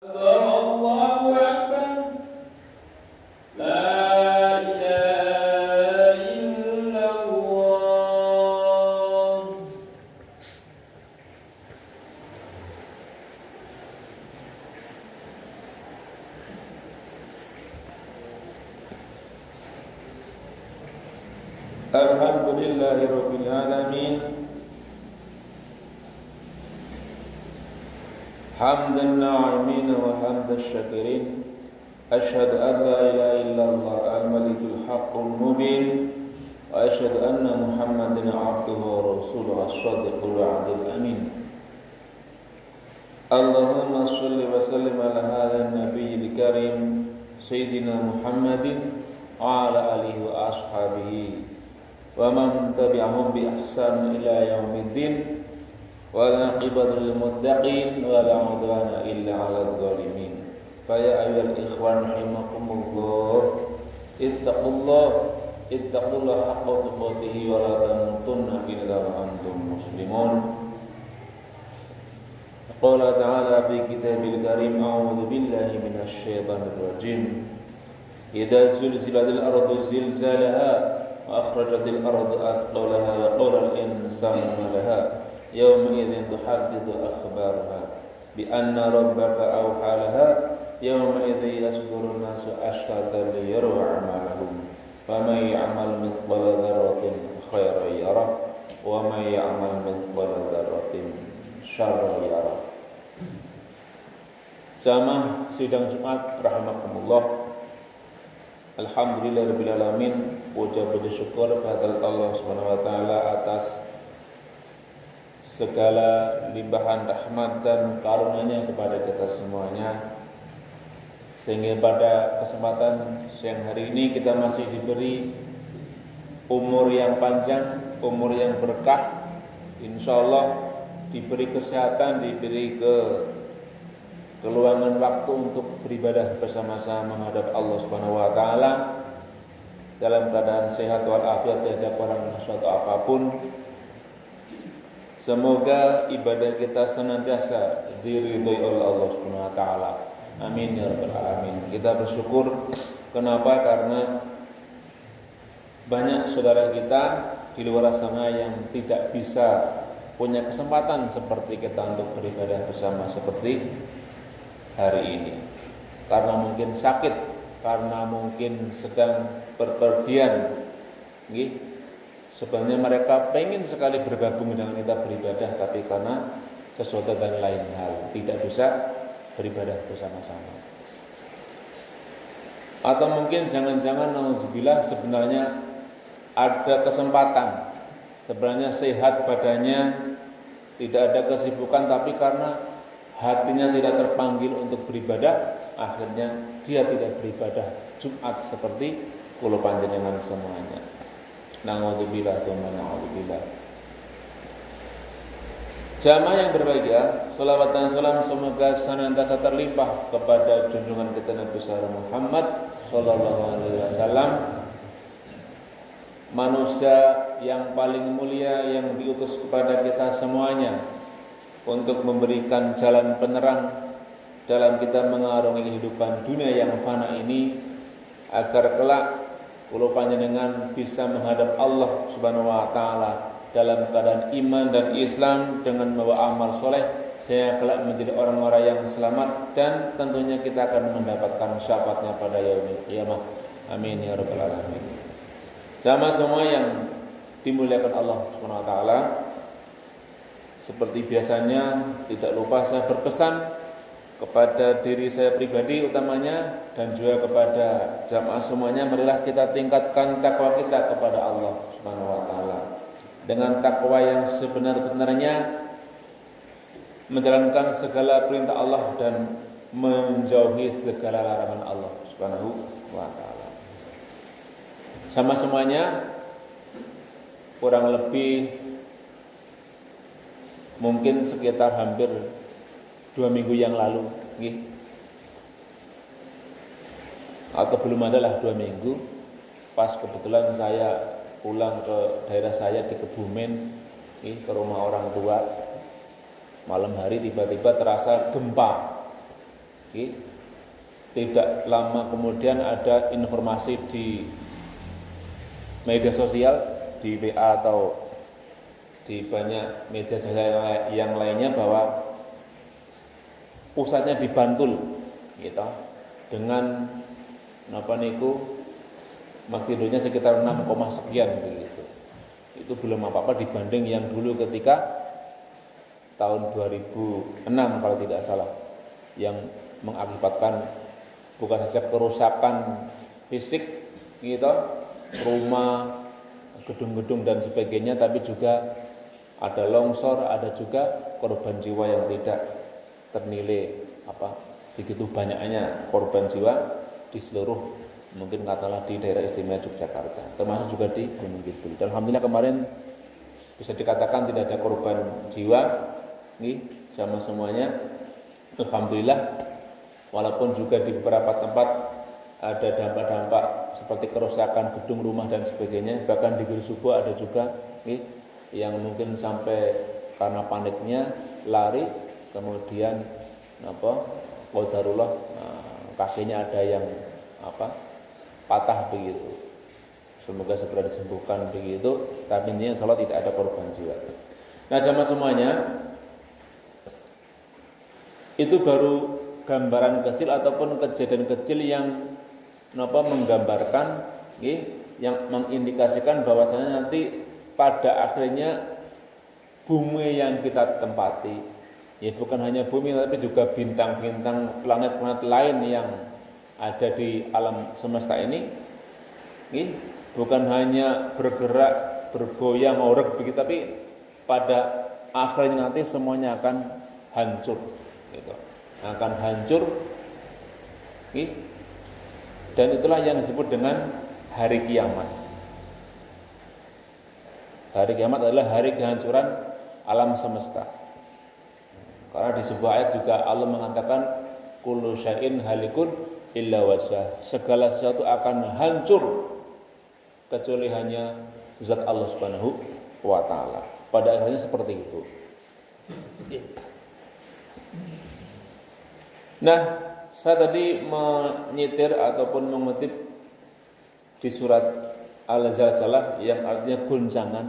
Allahu Akbar. La ilaha illallah. Alhamdulillahirabbil alamin. Hamdan na'imin wa hamdan syakirin. Asyhadu an la ilaha illallah al-malikul haqqul mubin. Wa asyhadu anna Muhammadan abduhu wa rasuluhu as-shadiqul wa'dil amin. Allahumma shalli wa sallim ala hadzal nabiyil karim sayyidina Muhammadin wa ala alihi wa ashabihi wa man tabi'ahum bi ihsan ila yaumiddin. Wal aqibatu lil muttaqin wa la udwana illa 'alal zalimin. Fa ya ayyuhal ikhwan rahimakumullah, ittaqullaha haqqa tuqatih wa la tamutunna illa wa antum muslimun. Qala ta'ala fi kitabil karim, a'udzu billahi minasy syaithanir rajim. Idza zulzilatil ardu zilzalaha wa akhrajatil ardu athqalaha wa qala al insanu ma laha yawma idzin tuhaddithu akhbaraha bi anna rabbaka awhalaha yawma idzin yasdurun nasu ashtatan liyaraw a'malahum faman ya'mal mithqala dzarratin khairan yarah wa man ya'mal mithqala dzarratin syarran yarah. Jamaah sidang Jumat rahimakumullah. Alhamdulillahirabbil alamin. Puja puji syukur kehadirat Allah Subhanahu wa taala atas segala limpahan rahmat dan karunia-Nya kepada kita semuanya, sehingga pada kesempatan siang hari ini kita masih diberi umur yang panjang, umur yang berkah, insyaallah diberi kesehatan, diberi keluangan waktu untuk beribadah bersama-sama menghadap Allah Subhanahu wa taala dalam keadaan sehat walafiat, tidak kurang suatu apapun. Semoga ibadah kita senantiasa diridhoi oleh Allah Subhanahu wa taala. Amin ya rabbal alamin. Kita bersyukur, kenapa? Karena banyak saudara kita di luar sana yang tidak bisa punya kesempatan seperti kita untuk beribadah bersama seperti hari ini. Karena mungkin sakit, karena mungkin sedang berpergian. Sebenarnya mereka pengen sekali bergabung dengan kita beribadah, tapi karena sesuatu dan lain hal tidak bisa beribadah bersama-sama. Atau mungkin jangan-jangan nauzubillah sebenarnya ada kesempatan, sebenarnya sehat badannya, tidak ada kesibukan, tapi karena hatinya tidak terpanggil untuk beribadah, akhirnya dia tidak beribadah Jumat seperti kula panjenengan semuanya. Na'udzubillah wa na'udzubillah. Jamaah yang berbahagia, salawat dan salam semoga senantiasa terlimpah kepada junjungan kita Nabi Muhammad sallallahu alaihi wasallam, manusia yang paling mulia yang diutus kepada kita semuanya untuk memberikan jalan penerang dalam kita mengarungi kehidupan dunia yang fana ini, agar kelak kula panjenengan bisa menghadap Allah Subhanahu wa taala dalam keadaan iman dan Islam dengan membawa amal soleh, sehingga kelak menjadi orang-orang yang selamat, dan tentunya kita akan mendapatkan syafaatnya pada yaumil qiyamah. Amin ya rabbal alamin. Jamaah semua yang dimuliakan Allah Subhanahu wa taala, seperti biasanya tidak lupa saya berpesan kepada diri saya pribadi utamanya, dan juga kepada jamaah semuanya, marilah kita tingkatkan takwa kita kepada Allah Subhanahu wa taala dengan takwa yang sebenar-benarnya, menjalankan segala perintah Allah dan menjauhi segala larangan Allah Subhanahu wa taala. Sama semuanya, kurang lebih mungkin sekitar hampir 2 minggu yang lalu, atau belum adalah 2 minggu, pas kebetulan saya pulang ke daerah saya di Kebumen, ke rumah orang tua. Malam hari tiba-tiba terasa gempa, Tidak lama kemudian ada informasi di media sosial, di WA atau di banyak media sosial yang lainnya bahwa pusatnya di Bantul gitu, dengan magnitudenya sekitar 6, sekian begitu. Itu belum apa-apa dibanding yang dulu ketika tahun 2006 kalau tidak salah, yang mengakibatkan bukan saja kerusakan fisik gitu, rumah, gedung-gedung dan sebagainya, tapi juga ada longsor, ada juga korban jiwa yang tidak ternilai begitu banyaknya korban jiwa di seluruh, mungkin katakanlah di daerah istimewa Yogyakarta, termasuk juga di Gunung Kidul. Dan alhamdulillah kemarin bisa dikatakan tidak ada korban jiwa sama semuanya, alhamdulillah. Walaupun juga di beberapa tempat ada dampak-dampak seperti kerusakan gedung, rumah dan sebagainya. Bahkan di Gurisubo ada juga yang mungkin sampai karena paniknya lari, kemudian qadarullah kakinya ada yang patah begitu. Semoga segera disembuhkan begitu. Tapi intinya insyaallah tidak ada korban jiwa. Nah, jamaah semuanya, itu baru gambaran kecil ataupun kejadian kecil yang menggambarkan, yang mengindikasikan bahwasanya nanti pada akhirnya bumi yang kita tempati, bukan hanya bumi tapi juga bintang-bintang, planet-planet lain yang ada di alam semesta ini, bukan hanya bergerak, bergoyang, orek begitu, tapi pada akhirnya nanti semuanya akan hancur, akan hancur, dan itulah yang disebut dengan hari kiamat. Hari kiamat adalah hari kehancuran alam semesta. Karena di sebuah ayat juga Allah mengatakan kullu syai'in halikun illa wajhah, segala sesuatu akan hancur kecuali hanya zat Allah Subhanahu wa taala. Pada akhirnya seperti itu. Nah, saya tadi menyitir ataupun mengutip di surat Al-Zalzalah yang artinya goncangan,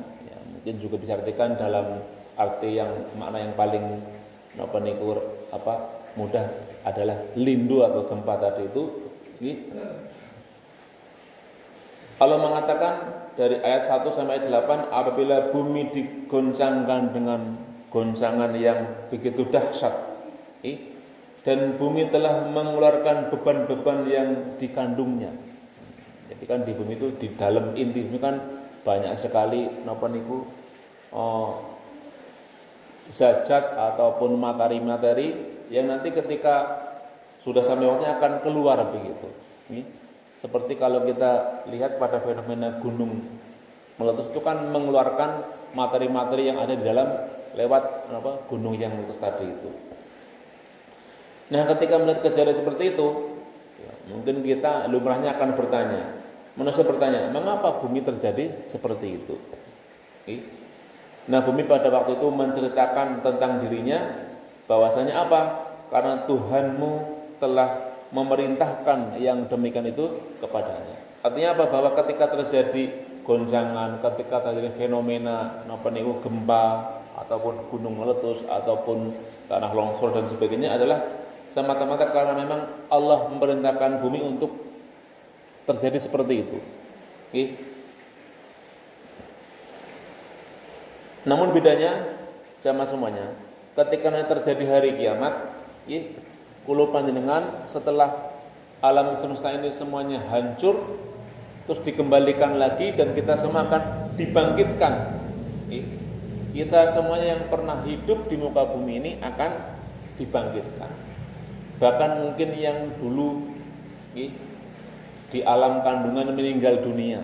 mungkin juga bisa artikan dalam arti yang makna yang paling mudah adalah lindu atau gempa tadi itu. Allah mengatakan dari ayat 1 sampai ayat 8, apabila bumi digoncangkan dengan goncangan yang begitu dahsyat, dan bumi telah mengeluarkan beban-beban yang dikandungnya. Jadi kan di bumi itu, di dalam inti bumi kan banyak sekali zat-zat ataupun materi-materi yang nanti ketika sudah sampai waktunya akan keluar begitu. Seperti kalau kita lihat pada fenomena gunung meletus itu kan mengeluarkan materi-materi yang ada di dalam lewat gunung yang meletus tadi itu. Nah, ketika melihat kejadian seperti itu, mungkin kita lumrahnya akan bertanya, manusia bertanya, mengapa bumi terjadi seperti itu? Nah, bumi pada waktu itu menceritakan tentang dirinya, bahwasanya apa? Karena Tuhanmu telah memerintahkan yang demikian itu kepadanya. Artinya apa? Bahwa ketika terjadi goncangan, ketika terjadi fenomena gempa ataupun gunung meletus ataupun tanah longsor dan sebagainya adalah semata-mata karena memang Allah memerintahkan bumi untuk terjadi seperti itu. Namun bedanya jamaah semuanya, ketika nanti terjadi hari kiamat, kulo panjenengan setelah alam semesta ini semuanya hancur, terus dikembalikan lagi dan kita semua akan dibangkitkan. Kita semuanya yang pernah hidup di muka bumi ini akan dibangkitkan. Bahkan mungkin yang dulu di alam kandungan meninggal dunia,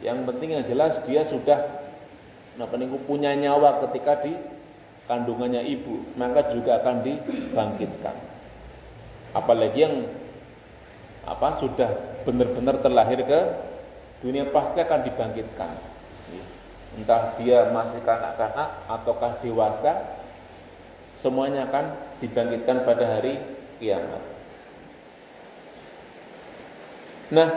yang penting yang jelas dia sudah punya nyawa ketika di kandungannya ibu, maka juga akan dibangkitkan. Apalagi yang sudah benar-benar terlahir ke dunia pasti akan dibangkitkan. Entah dia masih kanak-kanak ataukah dewasa, semuanya akan dibangkitkan pada hari kiamat. Nah,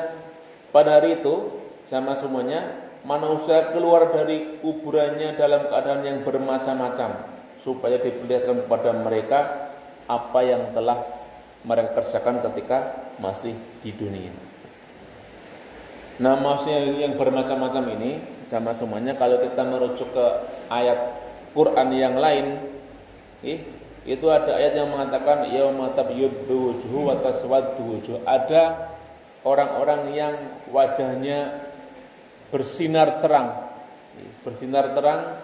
pada hari itu sama semuanya manusia keluar dari kuburannya dalam keadaan yang bermacam-macam, supaya diperlihatkan kepada mereka apa yang telah mereka kerjakan ketika masih di dunia. Nah, maksudnya yang bermacam-macam ini sama semuanya kalau kita merujuk ke ayat Quran yang lain, itu ada ayat yang mengatakan yauma tabyaddu wujuh wa taswaddu wujuh. Ada orang-orang yang wajahnya bersinar terang. Bersinar terang.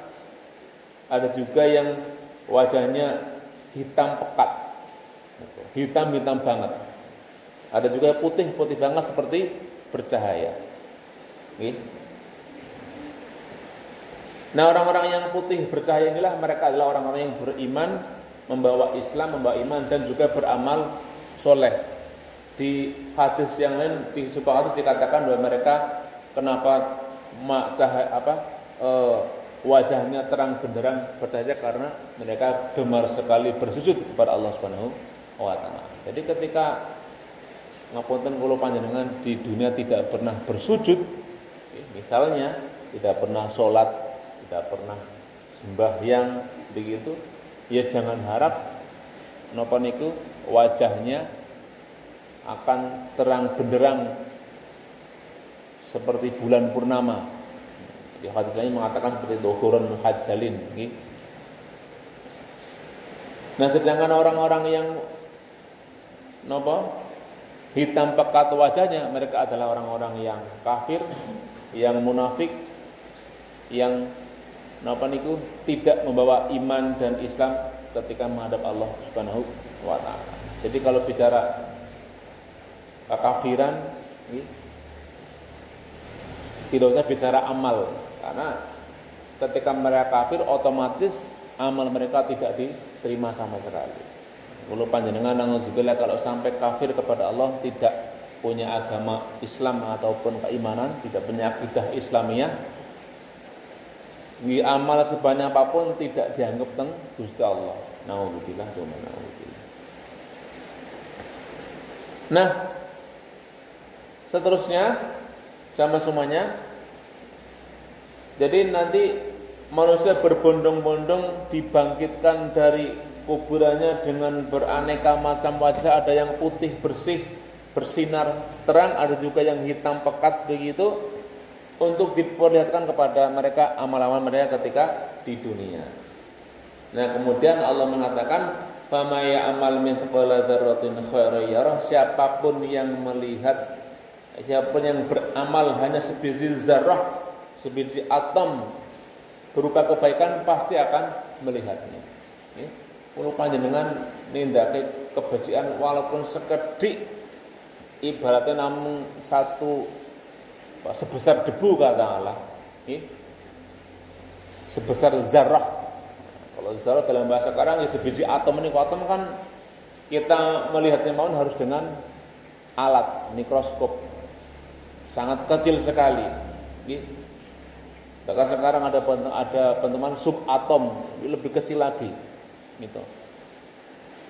Ada juga yang wajahnya hitam pekat. Hitam-hitam banget. Ada juga putih-putih banget seperti bercahaya. Nah, orang-orang yang putih bercahaya inilah mereka adalah orang-orang yang beriman, membawa Islam, membawa iman dan juga beramal soleh. Di hadis yang lain, di sebuah hadis dikatakan bahwa mereka kenapa wajahnya terang benderang bercahaya karena mereka gemar sekali bersujud kepada Allah Subhanahu wa taala. Jadi ketika ngapunten kula panjenengan di dunia tidak pernah bersujud, misalnya tidak pernah sholat, tidak pernah sembahyang begitu, ya jangan harap napa niku wajahnya akan terang benderang seperti bulan purnama. Di hadis lain mengatakan seperti dhuhurun muhajjalin. Nah, sedangkan orang-orang yang hitam pekat wajahnya, mereka adalah orang-orang yang kafir, yang munafik, yang tidak membawa iman dan Islam ketika menghadap Allah Subhanahu wa taala. Jadi kalau bicara kekafiran, tidak usah bicara amal, karena ketika mereka kafir otomatis amal mereka tidak diterima sama sekali. Kalau panjenengan nangzubillah kalau sampai kafir kepada Allah, tidak punya agama Islam ataupun keimanan, tidak punya akidah Islamiyah, amal sebanyak apapun tidak dianggap teng Gusti Allah. Nauzubillah wa nauzubillah. Nah, seterusnya sama semuanya. Jadi nanti manusia berbondong-bondong dibangkitkan dari kuburannya dengan beraneka macam wajah, ada yang putih bersih bersinar terang, ada juga yang hitam pekat begitu, untuk diperlihatkan kepada mereka amal-amal mereka ketika di dunia. Nah, kemudian Allah mengatakan fama ya'mal mithqala dzarratin khairan yarah, siapapun yang melihat, siapapun yang beramal hanya sebiji zarrah, sebiji atom berupa kebaikan, pasti akan melihatnya. Kalau panjenengan nindake kebajikan walaupun sekedhik, ibaratnya namun satu sebesar debu kata Allah, sebesar zarrah. Kalau zarrah dalam bahasa sekarang ya sebiji atom. Ini atom kan kita melihatnya mohon harus dengan alat mikroskop, sangat kecil sekali. Bahkan sekarang ada teman subatom, lebih kecil lagi. Gitu.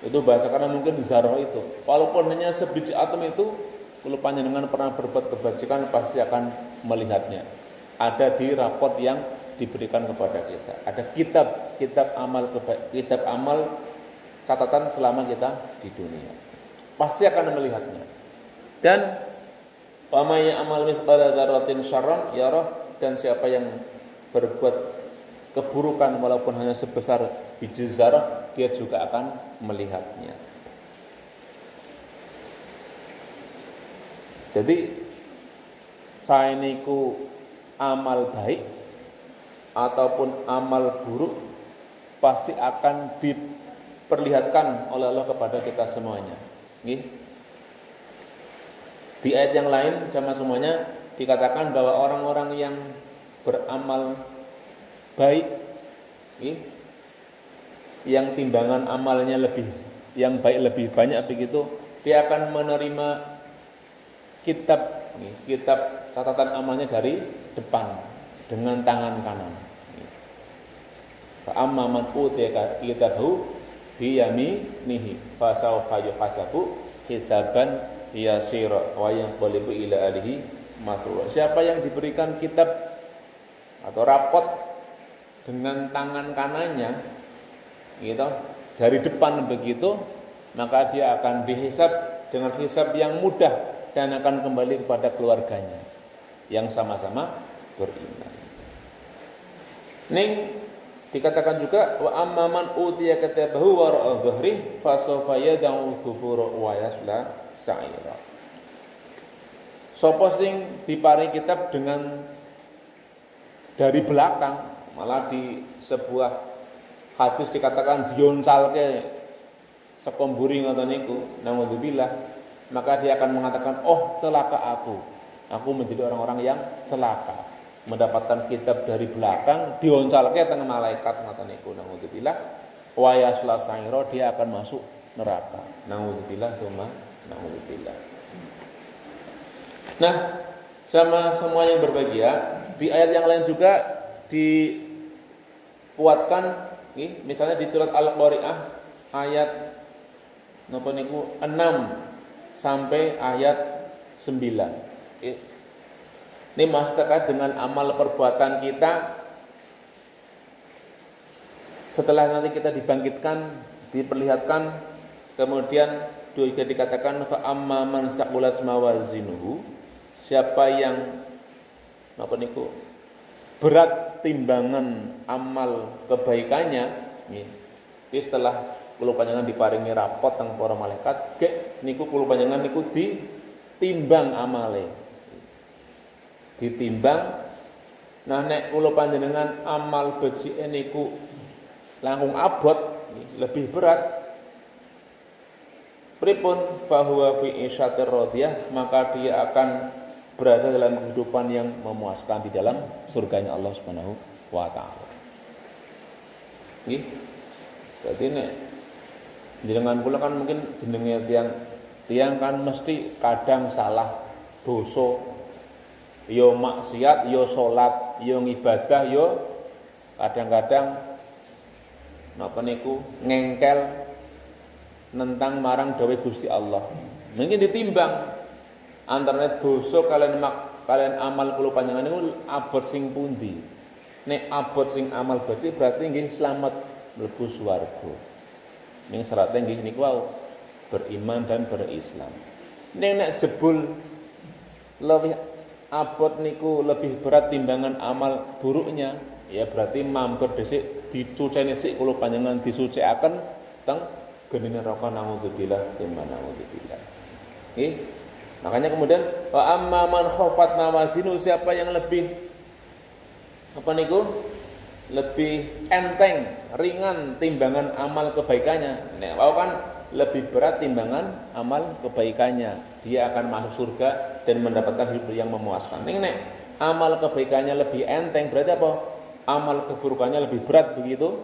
Itu bahasa karena mungkin zarah itu. Walaupun hanya sebiji atom itu, kalau panjenengan pernah berbuat kebajikan pasti akan melihatnya. Ada di raport yang diberikan kepada kita. Ada kitab amal catatan selama kita di dunia. Pasti akan melihatnya. Dan wa may ya'mal mithqala dzarratin syarran yarah, dan siapa yang berbuat keburukan walaupun hanya sebesar biji zarah, dia juga akan melihatnya. Jadi saya niku amal baik ataupun amal buruk pasti akan diperlihatkan oleh Allah kepada kita semuanya. Di ayat yang lain sama semuanya dikatakan bahwa orang-orang yang beramal baik, yang timbangan amalnya yang baik lebih banyak begitu, dia akan menerima kitab catatan amalnya dari depan dengan tangan kanan. Fa amma man utiya kitabahu biyaminihi fasawfa yuhasabu hisaban yasira wa yanqalibu ila alihi masrura. Siapa yang diberikan kitab atau rapot dengan tangan kanannya gitu dari depan begitu, maka dia akan dihisab dengan hisab yang mudah dan akan kembali kepada keluarganya yang sama-sama beriman. Ning dikatakan juga wa amman utiya kitabahu wara'a dhahri fasawfa yad'u thubura wa yasla sa'ira. Sapa sing diparingi kitab dengan dari belakang, malah di sebuah hadis dikatakan dioncalke saka mburi ngoten niku, naudzubillah, maka dia akan mengatakan, "Oh, celaka aku. Aku menjadi orang-orang yang celaka." Mendapatkan kitab dari belakang dioncalke teng malaikat ngoten niku, naudzubillah, wa yasla sa'ira, dia akan masuk neraka. Naudzubillah, tsumma naudzubillah. Nah, sama semua yang berbahagia, di ayat yang lain juga dikuatkan, misalnya di surat Al-Qari'ah ayat napa niku 6 sampai ayat 9. Ini masih terkait dengan amal perbuatan kita setelah nanti kita dibangkitkan, diperlihatkan, kemudian juga dikatakan fa amma man saqulas mawazinuhu, siapa yang apa niku berat timbangan amal kebaikannya, setelah kula panjenengan diparingi rapot teng para malaikat, gek niku kula panjenengan niku ditimbang amale. Ditimbang. Nah nek kula panjenengan amal becike niku langkung abot, lebih berat, pripun fahuwa fi isyatir radiyah, maka dia akan berada dalam kehidupan yang memuaskan di dalam surganya Allah Subhanahu wa taala. Nggih. Berarti nek jenengan kula kan mungkin jenenge tiang kan mesti kadang salah dosa, yo maksiat, yo salat, yo ibadah, yo kadang-kadang napa niku ngengkel nentang marang dawuh Gusti Allah. Mungkin ditimbang antara dosa kalian amal kula panjenengan niku abot sing pundi. Nek abot sing amal becik berarti nggih slamet mlebu swarga. Ning syaratnya nggih niku wau beriman dan berislam. Nek jebul lebih abot niku lebih berat timbangan amal buruknya, ya berarti mampir dhisik dicuceni sik kula panjenengan disucikaken teng geni neraka, naudzubillah timban naudzubillah. Nggih. Makanya kemudian wa amma man khafat mawazinu, siapa yang lebih apa niku? Lebih enteng, ringan timbangan amal kebaikannya. Nek wau kan lebih berat timbangan amal kebaikannya, dia akan masuk surga dan mendapatkan hidup yang memuaskan. Nek amal kebaikannya lebih enteng, berarti apa? Amal keburukannya lebih berat begitu.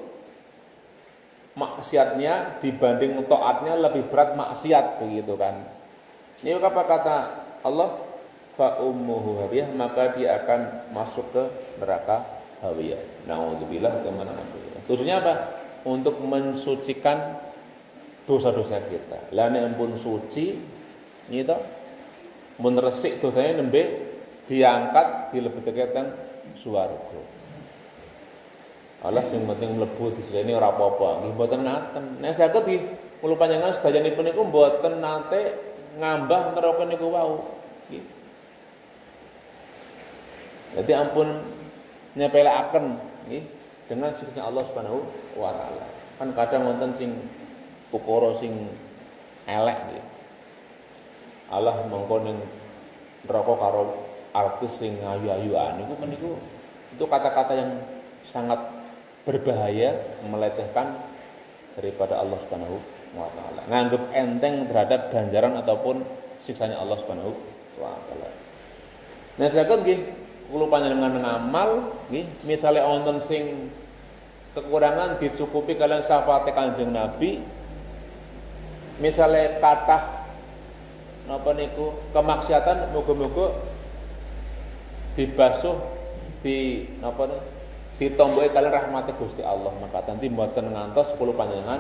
Maksiatnya dibanding taatnya lebih berat maksiat begitu kan. Ini apa kata Allah? Fa ummuhu hawiyah, maka dia akan masuk ke neraka hawiyah. Nauzubillah kemana mana. Tujuannya apa? Untuk mensucikan dosa-dosa kita. Lah nek ampun suci, gitu, mun resik dosanya nembe diangkat dilebetake teng swarga. Allah sing penting mlebu disini ora apa-apa, nggih mboten ngaten. Nek saged nggih kula panjenengan sedayanipun niku mboten nate ngambah neraka niku wau. Nggih. Jadi ampun nyepelekaken nggih dengan siksa Allah Subhanahu wa taala. Kan kadang wonten sing ukara sing elek nggih. Allah mongko ning neraka karo artis sing ayu-ayuan niku meniku itu kata-kata yang sangat berbahaya, melecehkan daripada Allah Subhanahu wa taala. Nganggep enteng terhadap ganjaran ataupun siksanya Allah Subhanahu wa taala. Nah, saged nggih kula panjenengan ngamal nggih, misale wonten sing kekurangan dicukupi kalian syafaat Kanjeng Nabi. Misale kathah napa niku kemaksiatan, muga-muga dibasuh di napa niku ditomboki kalian rahmati Gusti Allah, maka nanti mboten ngantos kula panjenengan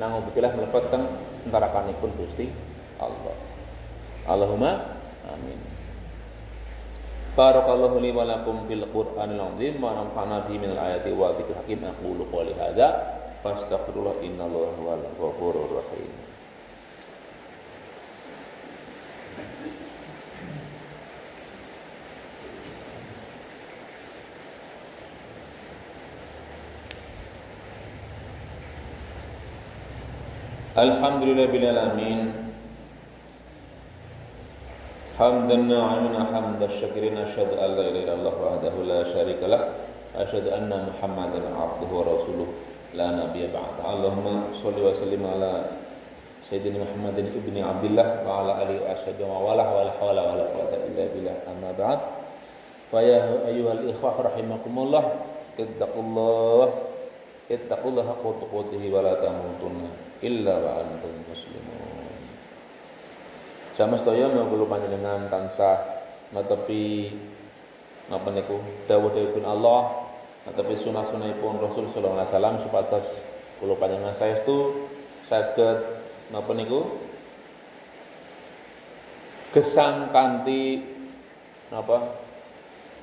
nangubutilah mlebet teng nerakanipun Gusti Allah. Allahumma amin. Barakallahu li wa lakum fil Qur'anil azim wa nafa'na bihi minal ayati wa dzikril hakim. Aqulu qouli hadza fastaghfirullah innallaha huwal ghafurur rahim. Alhamdulillahil alamin. Hamdan na'imna hamdan syakirin asyhadu an la ilaha illallah wahdahu la syarikalah asyhadu anna Muhammadan abduhu wa rasuluh la nabiyya ba'da. Allahumma shalli wa sallim ala sayyidina Muhammadin ibni Abdillah wa ala alihi wa ashabihi wa walah wa la hawla wa la quwwata illa billah amma ba'd. Fa ya ayyuhal ikhwah rahimakumullah ittaqullaha haqqa tuqatih wa la tamutunna illa wa antum muslimun. Samastaya mengkulo panjenengan tansah netepi napa niku dawuh-dawuhipun Allah, netepi sunah-sunahipun Rasul sallallahu alaihi wasallam supados kula panjenengan saestu saged napa niku gesang kanthi napa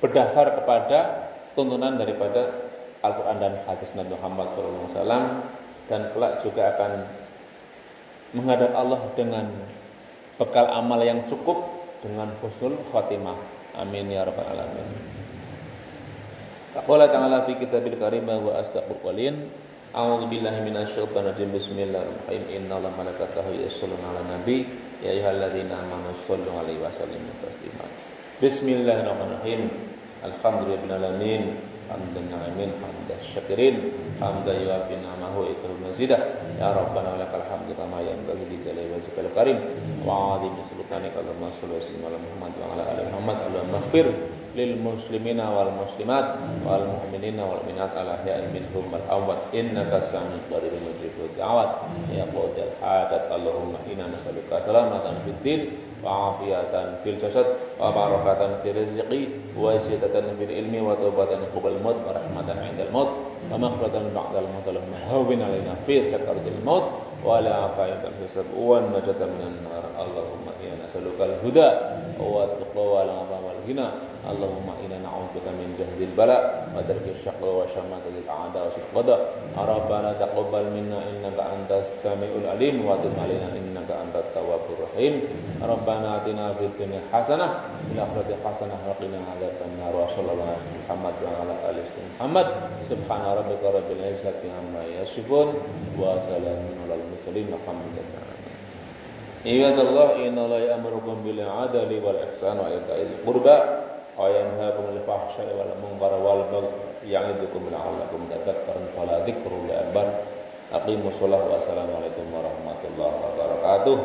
berdasar kepada tuntunan daripada Al-Qur'an dan hadis Nabi Muhammad sallallahu alaihi wasallam, dan kelak juga akan menghadap Allah dengan bekal amal yang cukup dengan husnul khatimah. Amin ya rabbal alamin. Qala ta'ala fi kitabil karim wa astaqul qalin. A'udzu billahi minasyaitonir rajim. Bismillahirrahmanirrahim. Innallaha malaikatahu yusholluna 'alan nabi ya ayyuhalladzina amanu shollu 'alaihi wa sallimu taslima. Bismillahirrahmanirrahim. Alhamdulillahil alamin. Hamdan na'imin hamdan syakirin hamdan yuwafi ni'amahu wa yukafi mazidah. Ya Rabbana wa lakal hamdu kama yanbaghi li jalali wajhikal karim wa 'azimi sultanika. Allahumma shalli wa sallim ala Muhammad wa ala ali Muhammad. Allahumma ighfir lil muslimina wal muslimat wal mu'minina wal mu'minat al ahya'i minhum wal amwat innaka sami'un qaribun mujibud da'wat ya qadil hadat. Allahumma inna nas'aluka salamatan fid din wa afiyatan fil jasad wa barakatan fil rizqi wa ziyadatan fil ilmi wa taubatan qabla al-maut wa rahmatan 'indal maut wa maghfiratan ba'dal maut. Allahumma hawwin 'alaina fi sakaratil maut wa la ta'atal hisab wa najatan minan nar. Allahumma inna nas'aluka al-huda wa at-taqwa wal 'afafa wal ghina. Allahumma inna na'udzubika min jahdil bala wa darkil syaqwa wa syamatatil a'da wa su'il qada. Rabbana taqabbal minna innaka antas samiul alim wa tub 'alaina innaka antat tawwabur rahim. Rabbana atina fid dunya hasanah wa fil akhirati hasanah wa qina adzabannar. Wa sallallahu alaihi Muhammad wa ala alihi Muhammad. Subhana rabbika rabbil izzati amma yasifun wa salamun alal mursalin walhamdulillahi. Ibadallah innallaha ya'murukum bil 'adli wal ihsani wa ita'il qurba wa yanhaakum 'anil fahsya'i wal munkari wal baghi ya'idukum la'allakum tadhakkarun. Fala dzikrullahi akbar. Aqimus shalah wa assalamu alaikum warahmatullahi wabarakatuh.